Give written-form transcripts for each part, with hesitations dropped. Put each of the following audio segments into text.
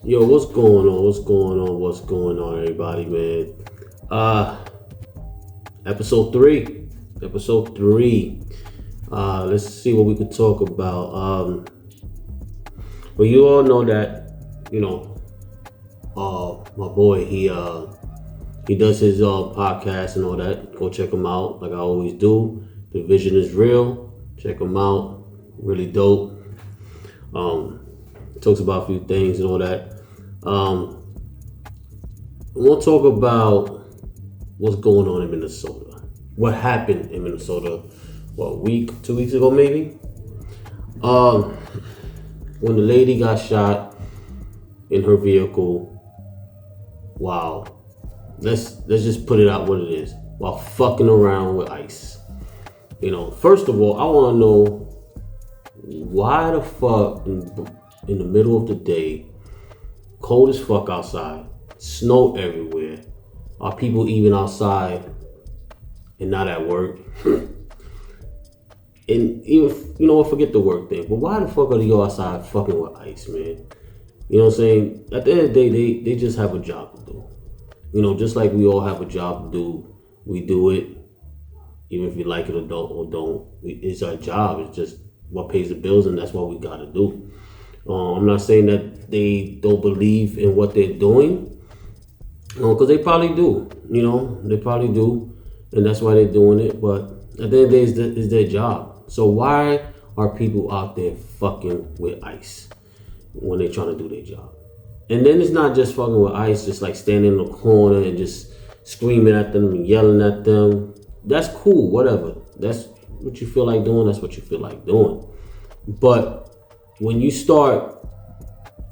Yo, what's going on? What's going on? What's going on, everybody, man? Uh, episode three. Episode three. Let's see what we could talk about. Well, you all know that, my boy, he does his podcast and all that. Go check him out, like I always do. The vision is real. Check him out. Really dope. Talks about a few things and all that. We'll talk about what's going on in Minnesota. What happened in Minnesota, a week, 2 weeks ago maybe? When the lady got shot in her vehicle, wow. Let's just put it out what it is. While fucking around with ICE. First of all, I want to know why the fuck in the middle of the day, cold as fuck outside, snow everywhere, are people even outside and not at work? And even, forget the work thing, but why the fuck are you outside fucking with ICE, man? You know what I'm saying? At the end of the day, they just have a job to do. Just like we all have a job to do, we do it, even if you like it or don't. It's our job. It's just what pays the bills, and that's what we gotta do. I'm not saying that they don't believe in what they're doing, because they probably do. They probably do, and that's why they're doing it. But at the end of the day, it's their job. So why are people out there fucking with ICE when they're trying to do their job? And then it's not just fucking with ICE, just like standing in the corner and just screaming at them and yelling at them. That's cool, whatever. That's what you feel like doing. That's what you feel like doing. But when you start,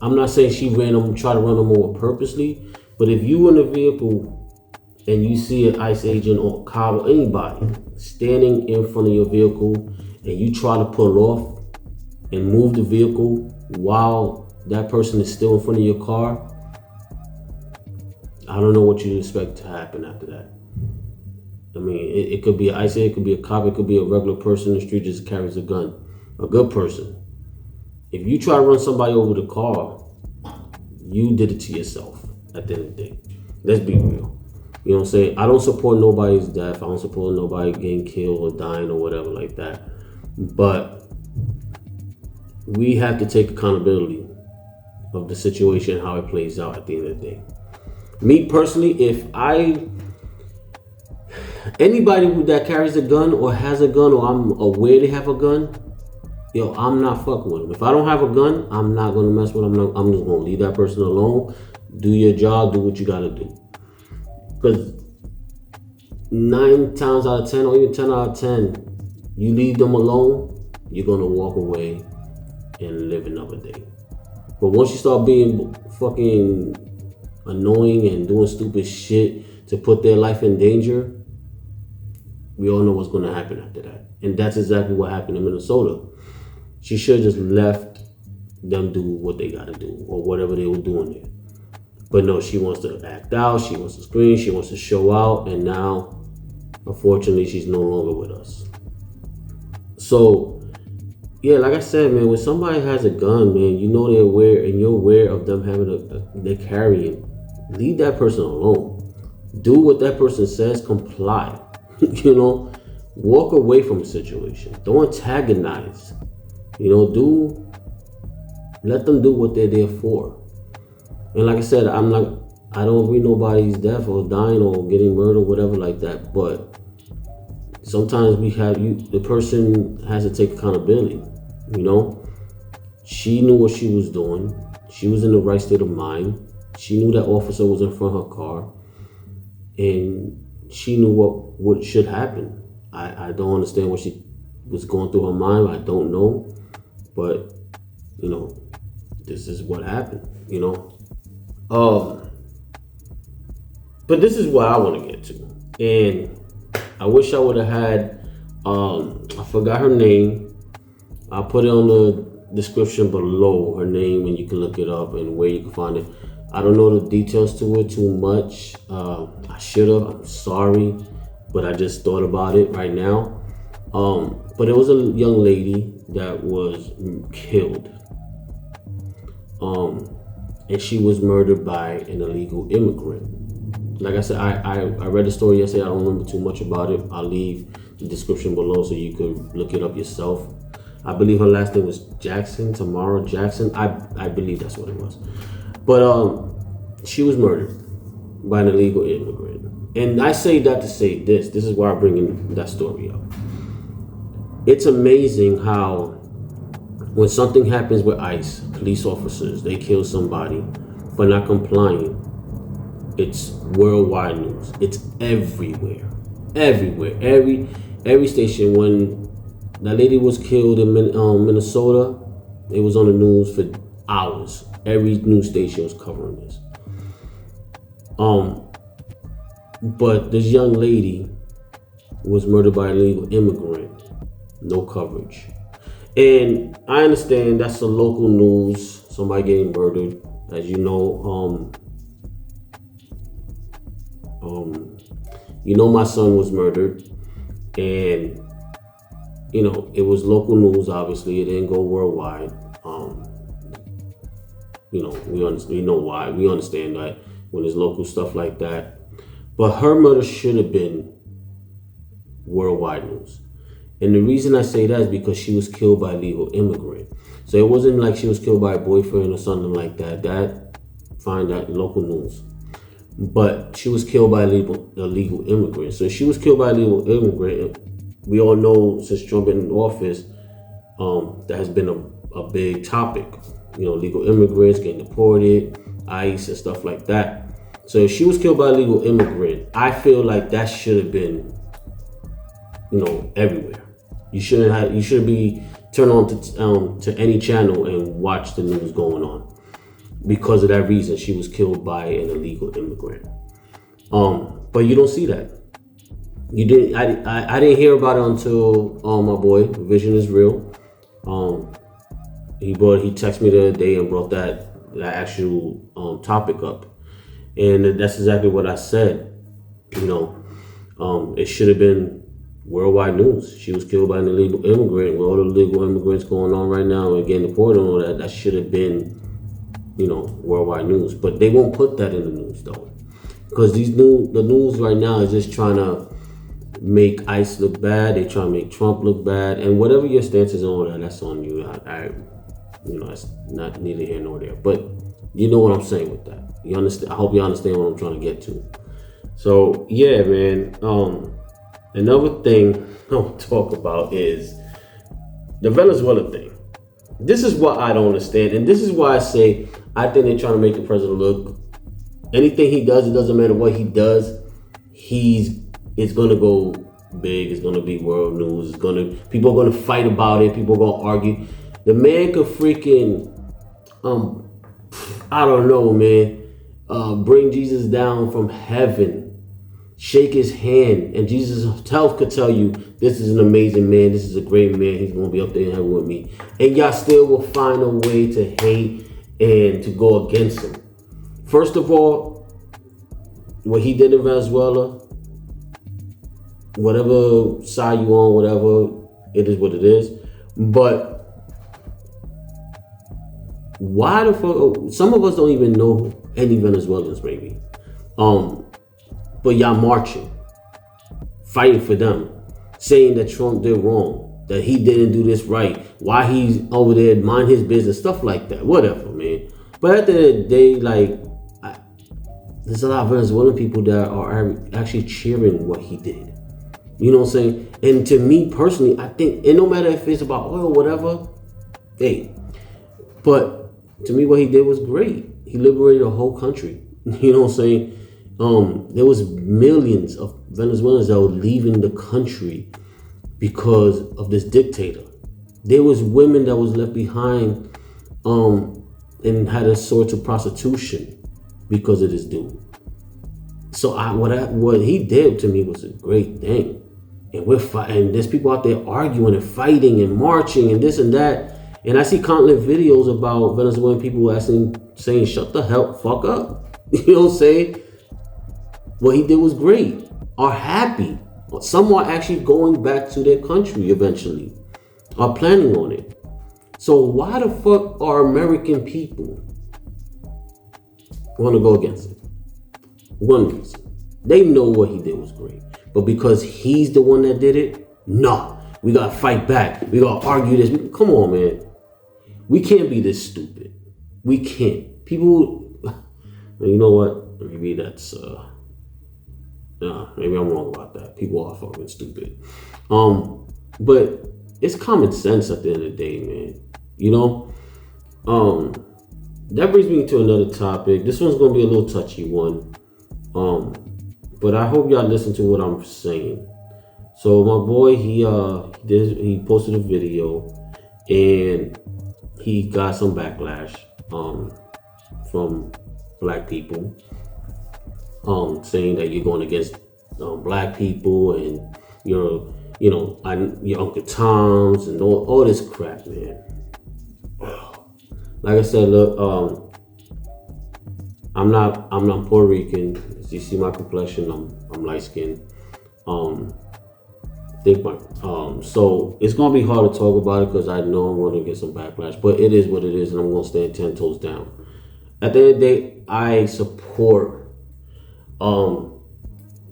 I'm not saying she try to run them over purposely, but if you in a vehicle and you see an ICE agent or cop or anybody standing in front of your vehicle and you try to pull off and move the vehicle while that person is still in front of your car, I don't know what you expect to happen after that. I mean, it could be an ICE agent, it could be a cop, it could be a regular person in the street just carries a gun. A good person. If you try to run somebody over the car, you did it to yourself at the end of the day. Let's be real. You know what I'm saying? I don't support nobody's death. I don't support nobody getting killed or dying or whatever like that. But we have to take accountability of the situation, how it plays out at the end of the day. Me personally, anybody that carries a gun or has a gun or I'm aware they have a gun, I'm not fucking with them. If I don't have a gun, I'm not gonna mess with them. I'm just gonna leave that person alone. Do your job, do what you gotta do. Because 9 times out of 10 or even 10 out of 10, you leave them alone, you're gonna walk away and live another day. But once you start being fucking annoying and doing stupid shit to put their life in danger, we all know what's gonna happen after that. And that's exactly what happened in Minnesota. She should have just left them do what they gotta do or whatever they were doing there. But no, she wants to act out, she wants to scream, she wants to show out, and now, unfortunately, she's no longer with us. So, yeah, like I said, man, when somebody has a gun, man, they're aware and you're aware of them they're carrying, leave that person alone. Do what that person says, comply. Walk away from the situation. Don't antagonize. Let them do what they're there for. And like I said, I don't read nobody's death or dying or getting murdered or whatever like that. But sometimes the person has to take accountability. She knew what she was doing. She was in the right state of mind. She knew that officer was in front of her car. And she knew what should happen. I don't understand what she was going through her mind. I don't know. But, this is what happened, But this is what I want to get to. And I wish I would have had, I forgot her name. I'll put it on the description below, her name, and you can look it up and where you can find it. I don't know the details to it too much. I should have. I'm sorry, but I just thought about it right now. But it was a young lady that was killed. and she was murdered by an illegal immigrant. Like I said, I read the story yesterday. I don't remember too much about it. I'll leave the description below so you could look it up yourself. I believe her last name was Jackson, Tamara Jackson. I believe that's what it was. But she was murdered by an illegal immigrant. And I say that to say this. This is why I'm bringing that story up. It's amazing how when something happens with ICE, police officers, they kill somebody for not complying, it's worldwide news. It's everywhere. Everywhere. Every station. When that lady was killed in Minnesota, it was on the news for hours. Every news station was covering this. But this young lady was murdered by an illegal immigrant. No coverage. And I understand that's the local news. Somebody getting murdered. As you know, my son was murdered. And, it was local news, obviously. It didn't go worldwide. We know why. We understand that when there's local stuff like that. But her murder should have been worldwide news. And the reason I say that is because she was killed by a legal immigrant. So it wasn't like she was killed by a boyfriend or something like that. That local news. But she was killed by a legal immigrant. So she was killed by a legal immigrant. We all know since Trump been in office, that has been a big topic. Legal immigrants getting deported, ICE and stuff like that. So if she was killed by a legal immigrant, I feel like that should have been, everywhere. You shouldn't be turned on to any channel and watch the news going on. Because of that reason, she was killed by an illegal immigrant. But you don't see that. You didn't. I didn't hear about it until my boy Vision is Real. He texted me the other day and brought that actual topic up, and that's exactly what I said. It should have been worldwide news. She was killed by an illegal immigrant. With all the illegal immigrants going on right now and getting deported and all that, that should have been, worldwide news. But they won't put that in the news though, because the news right now is just trying to make ICE look bad. They try to make Trump look bad, and whatever your stance is on that, that's on you. That's not neither here nor there. But you know what I'm saying with that. You understand? I hope you understand what I'm trying to get to. So yeah, man. Another thing I want to talk about is the Venezuela thing. This is what I don't understand, and this is why I say I think they're trying to make the president look. Anything he does, it doesn't matter what he does. It's gonna go big. It's gonna be world news. People are gonna fight about it. People are gonna argue. The man could freaking, I don't know, man, bring Jesus down from heaven, shake his hand, and Jesus himself could tell you, this is an amazing man, this is a great man, he's going to be up there in heaven with me. And y'all still will find a way to hate and to go against him. First of all, what he did in Venezuela, whatever side you on, whatever, it is what it is. But why the fuck? Some of us don't even know any Venezuelans, maybe. But y'all marching, fighting for them, saying that Trump did wrong, that he didn't do this right, why he's over there, mind his business, stuff like that. Whatever, man. But at the end of the day, there's a lot of Venezuelan people that are actually cheering what he did. You know what I'm saying? And to me personally, I think, and no matter if it's about oil or whatever, hey, but to me, what he did was great. He liberated a whole country. You know what I'm saying? There was millions of Venezuelans that were leaving the country because of this dictator. There was women that was left behind and had a sort of prostitution because of this dude. So what he did to me was a great thing. And we're fighting. There's people out there arguing and fighting and marching and this and that. And I see countless videos about Venezuelan people saying, shut the hell fuck up. You know what I'm saying? What he did was great. Are happy. Some are actually going back to their country eventually. Are planning on it. So why the fuck are American people want to go against it. One reason. They know what he did was great. But because he's the one that did it, no. We got to fight back. We got to argue this. Come on, man. We can't be this stupid. We can't. People, you know what? Maybe that's, maybe I'm wrong about that. People are fucking stupid. But it's common sense at the end of the day, man. You know? That brings me to another topic. This one's gonna be a little touchy one. But I hope y'all listen to what I'm saying. So my boy, he posted a video and he got some backlash from black people saying that you're going against black people and your Uncle Tom's and all this crap, man. Like I said, look, I'm not Puerto Rican. As you see my complexion, I'm light skinned. So it's gonna be hard to talk about it because I know I'm gonna get some backlash. But it is what it is, and I'm gonna stand 10 toes down. At the end of the day, I support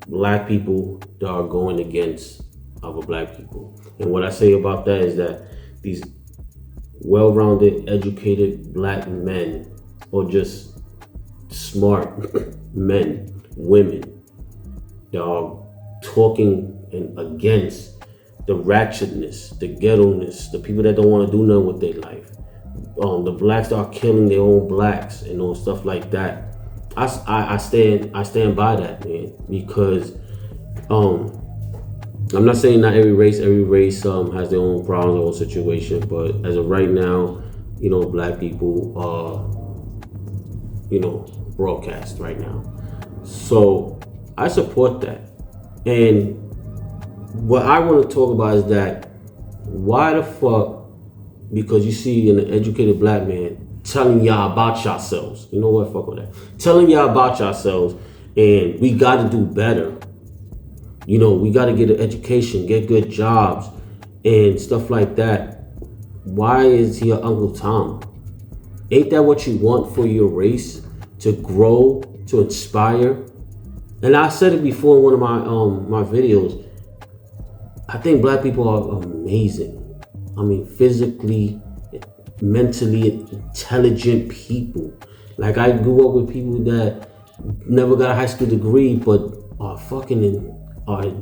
black people that are going against other black people. And what I say about that is that these well-rounded, educated black men, or just smart men, women, that are talking against the ratchetness, the ghetto-ness, the people that don't want to do nothing with their life, the blacks that are killing their own blacks and all stuff like that. I stand by that, man, because I'm not saying not every race has their own problems, their own situation, but as of right now, black people are, broadcast right now. So I support that. And what I want to talk about is that why the fuck, because you see an educated black man telling y'all about yourselves. You know what? Fuck with that. Telling y'all about yourselves, and we got to do better. We got to get an education, get good jobs, and stuff like that. Why is he your Uncle Tom? Ain't that what you want for your race? To grow, to inspire? And I said it before in one of my videos. I think black people are amazing. I mean, physically, mentally intelligent people. Like, I grew up with people that never got a high school degree, but are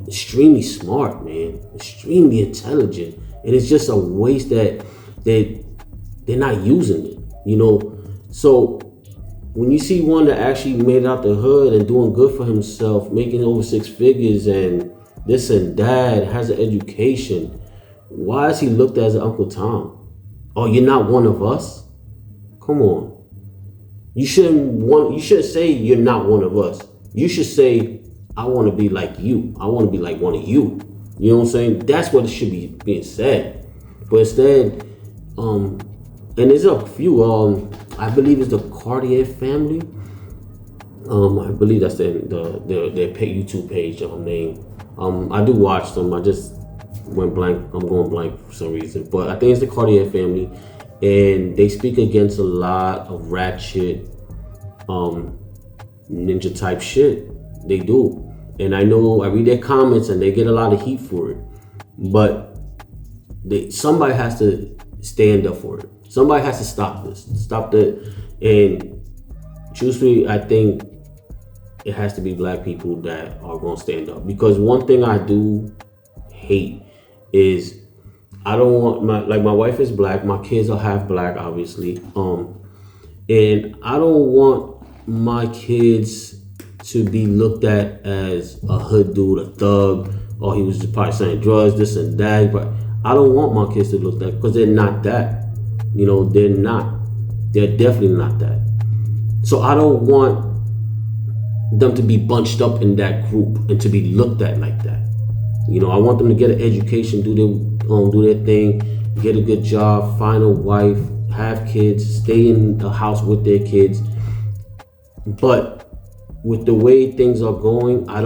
extremely smart, man. Extremely intelligent. And it's just a waste that they're not using it, So when you see one that actually made it out the hood and doing good for himself, making over 6 figures and this and that, has an education, why is he looked at as an Uncle Tom? Oh, you're not one of us? Come on. You shouldn't say you're not one of us. You should say, I want to be like you. I want to be like one of you. You know what I'm saying? That's what it should be being said. But instead, and there's a few, I believe it's the Cartier family. I believe that's their YouTube page name. I do watch them. I just went blank. I'm going blank for some reason. But I think it's the Cartier family. And they speak against a lot of ratchet, ninja type shit. They do. And I know I read their comments and they get a lot of heat for it. But somebody has to stand up for it. Somebody has to stop this. Stop that. And truthfully, I think it has to be black people that are going to stand up. Because one thing I do hate is I don't want my wife is black. My kids are half black, obviously. And I don't want my kids to be looked at as a hood dude, a thug, or he was just probably selling drugs, this and that. But I don't want my kids to look that, because they're not that. They're not. They're definitely not that. So I don't want them to be bunched up in that group and to be looked at like that. I want them to get an education, do their thing, get a good job, find a wife, have kids, stay in the house with their kids. But with the way things are going, I'm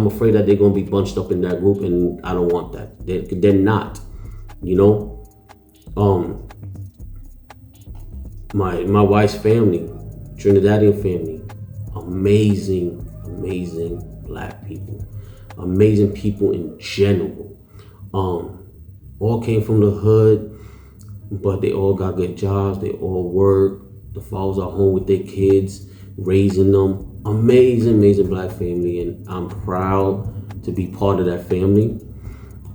afraid that they're gonna be bunched up in that group, and I don't want that. They're not. My wife's family, Trinidadian family, amazing, amazing black people, amazing people in general. All came from the hood, but they all got good jobs. They all work. The fathers are home with their kids, raising them. Amazing, amazing black family, and I'm proud to be part of that family.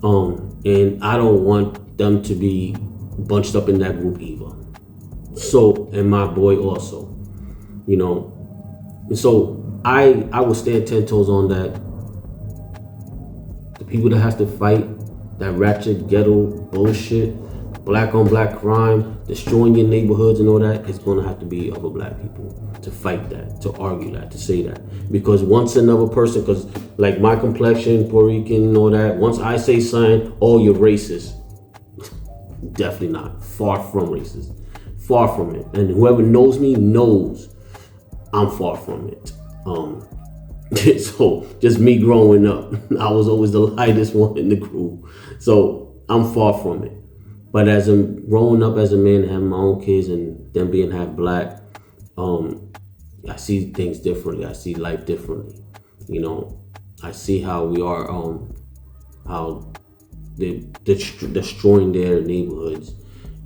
And I don't want them to be bunched up in that group either. So, and my boy also, you know. And so I will stand 10 toes on that. The people that has to fight that ratchet ghetto bullshit, black on black crime, destroying your neighborhoods and all that, it's gonna have to be other black people to fight that, to argue that, to say that. Because once another person, because like my complexion, Puerto Rican and all that, once I say something, oh, you're racist. Definitely not. Far from racist. Far from it. And whoever knows me knows I'm far from it. So just me growing up, I was always the lightest one in the group. So I'm far from it. But as I'm growing up as a man, having my own kids and them being half black, I see things differently. I see life differently. You know, I see how we are, how they're destroying their neighborhoods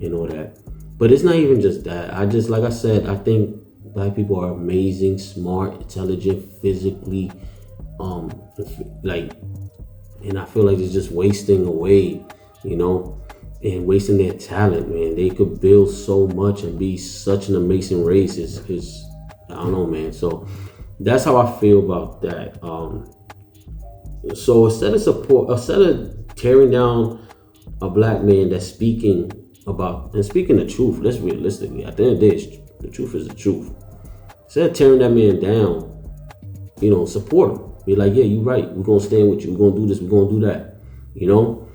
and all that. But it's not even just that. Like I said, I think black people are amazing, smart, intelligent, physically, and I feel like it's just wasting away, you know, and wasting their talent, man. They could build so much and be such an amazing race. It's I don't know, man. So that's how I feel about that. So instead of tearing down a black man that's speaking the truth, let's realistically, at the end of the day, the truth is the truth. Instead of tearing that man down, you know, support him. Be like, yeah, you're right. We're gonna stand with you. We're gonna do this. We're gonna do that. You know,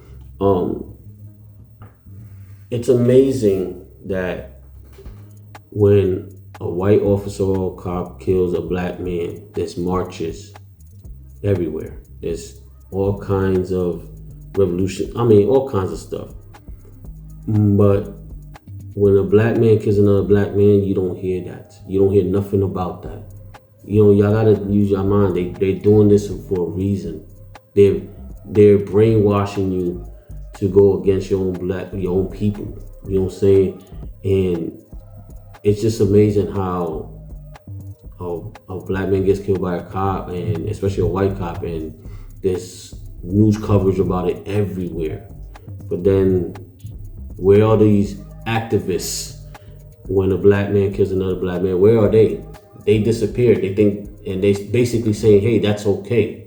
it's amazing that when a white officer or cop kills a black man, there's marches everywhere. There's all kinds of revolution. I mean, all kinds of stuff. But when a black man kills another black man, you don't hear that. You don't hear nothing about that. You know, y'all gotta use your mind. They're doing this for a reason. They're brainwashing you to go against your own people. You know what I'm saying? And it's just amazing how a black man gets killed by a cop, and especially a white cop, and there's news coverage about it everywhere. But then, where are these activists when a black man kills another black man? Where are they? They disappeared. They think, and they basically saying, hey, that's okay.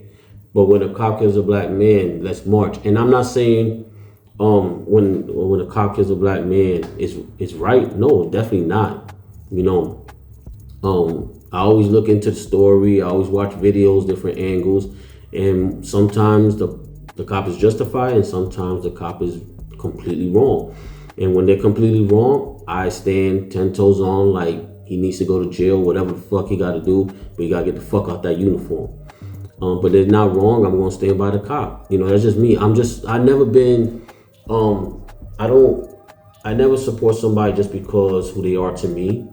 But when a cop kills a black man, let's march. And I'm not saying when a cop kills a black man is right. No, definitely not. You know, I always look into the story. I always watch videos, different angles, and sometimes the cop is justified, and sometimes the cop is completely wrong. And when they're completely wrong, I stand 10 toes on, like, he needs to go to jail, whatever the fuck he got to do, but he got to get the fuck out that uniform. But they're not wrong. I'm going to stand by the cop. You know, that's just me. I never been, I never support somebody just because who they are to me.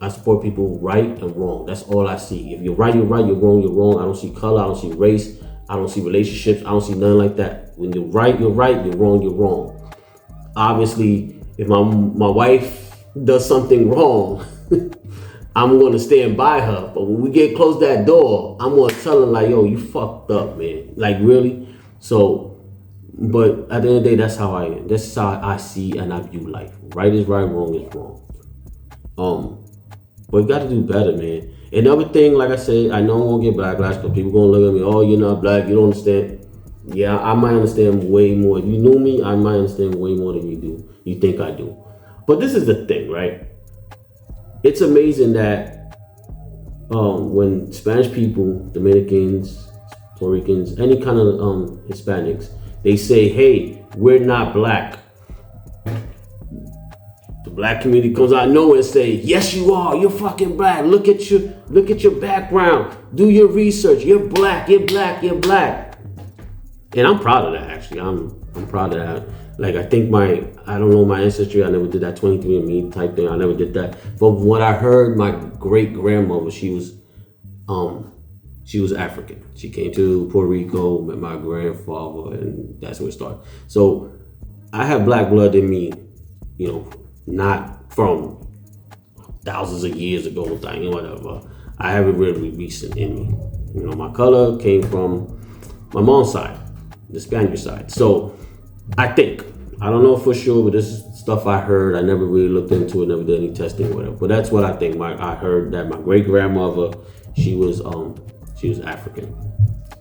I support people right and wrong. That's all I see. If you're right, you're right. You're wrong, you're wrong. I don't see color. I don't see race. I don't see relationships. I don't see nothing like that. When you're right, you're right. You're wrong, you're wrong. Obviously, if my wife does something wrong, I'm going to stand by her. But when we get close that door, I'm going to tell her, like, yo, you fucked up, man. Like, really? So, but at the end of the day, that's how I am. That's how I see and I view life. Right is right, wrong is wrong. But you got to do better, man. Another thing, like I said, I know I'm going to get backlash because people going to look at me, oh, you're not black, you don't understand. Yeah, I might understand way more. If you knew me, I might understand way more than you do. You think I do. But this is the thing, right? It's amazing that when Spanish people, Dominicans, Puerto Ricans, any kind of Hispanics, they say, hey, we're not black. The black community comes out of nowhere and say, yes, you are. You're fucking black. Look at your background. Do your research. You're black. You're black. You're black. And I'm proud of that, actually. I'm proud of that. Like I think I don't know my ancestry. I never did that 23andMe type thing. I never did that. From what I heard, my great grandmother, she was African. She came to Puerto Rico, met my grandfather, and that's where it started. So I have black blood in me, you know, not from thousands of years ago, whatever. I have it really recent in me. You know, my color came from my mom's side, the Spaniard side. So I think, I don't know for sure, but this is stuff I heard. I never really looked into it, never did any testing or whatever. But that's what I think. I heard that my great grandmother, she was African.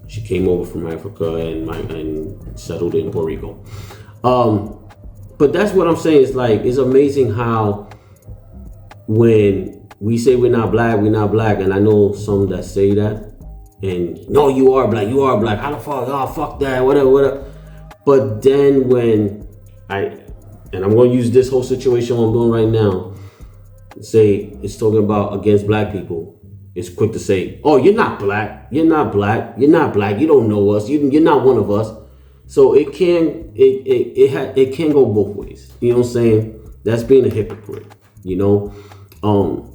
She came over from Africa and settled in Puerto Rico. But that's what I'm saying. It's like, it's amazing how when we say we're not black, and I know some that say that, and no, you are black, how the fuck, oh fuck that, whatever. But then when and I'm going to use this whole situation I'm doing right now, say it's talking about against black people, it's quick to say, oh, you're not black, you don't know us, you're not one of us. So it can go both ways. You know what I'm saying? That's being a hypocrite, you know?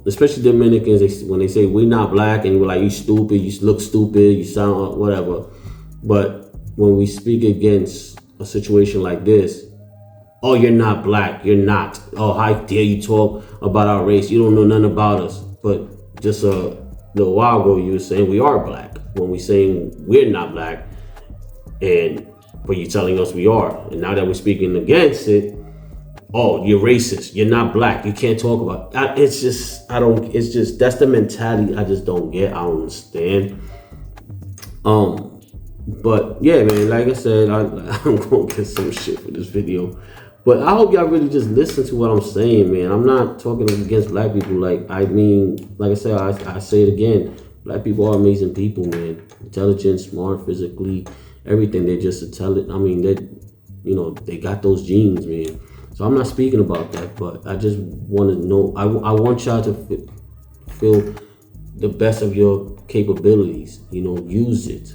Especially Dominicans, when they say we're not black, and you're like, you stupid, you look stupid, you sound whatever. But when we speak against a situation like this, oh, you're not black, you're not. Oh, how dare you talk about our race? You don't know nothing about us. But just a little while ago, you were saying we are black. When we saying we're not black, but you're telling us we are. And now that we're speaking against it, oh, you're racist, you're not black, you can't talk about it. It's just that's the mentality I just don't get. I don't understand. But yeah, man, like I said, I'm gonna get some shit for this video. But I hope y'all really just listen to what I'm saying, man. I'm not talking against black people. Like I said, I say it again. Black people are amazing people, man. Intelligent, smart, physically, everything. They're just intelligent. I mean, they got those genes, man. So I'm not speaking about that, but I just want to know. I want y'all to feel the best of your capabilities. You know, use it.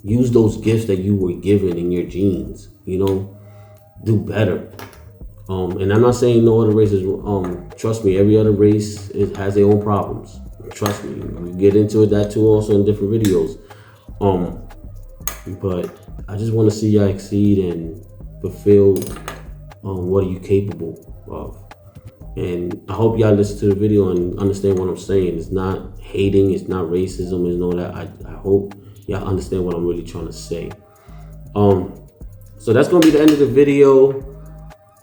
Use those gifts that you were given in your genes. You know, do better. And I'm not saying no other races. Trust me, every other race has their own problems. Trust me. We get into that too, also in different videos. But I just want to see y'all exceed and fulfill. What are you capable of? And I hope y'all listen to the video and understand what I'm saying. It's not hating, it's not racism, it's no that. I hope y'all understand what I'm really trying to say. So that's gonna be the end of the video.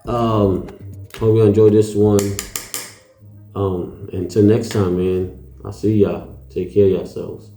Hope you enjoyed this one. Until next time, man. I'll see y'all. Take care of yourselves.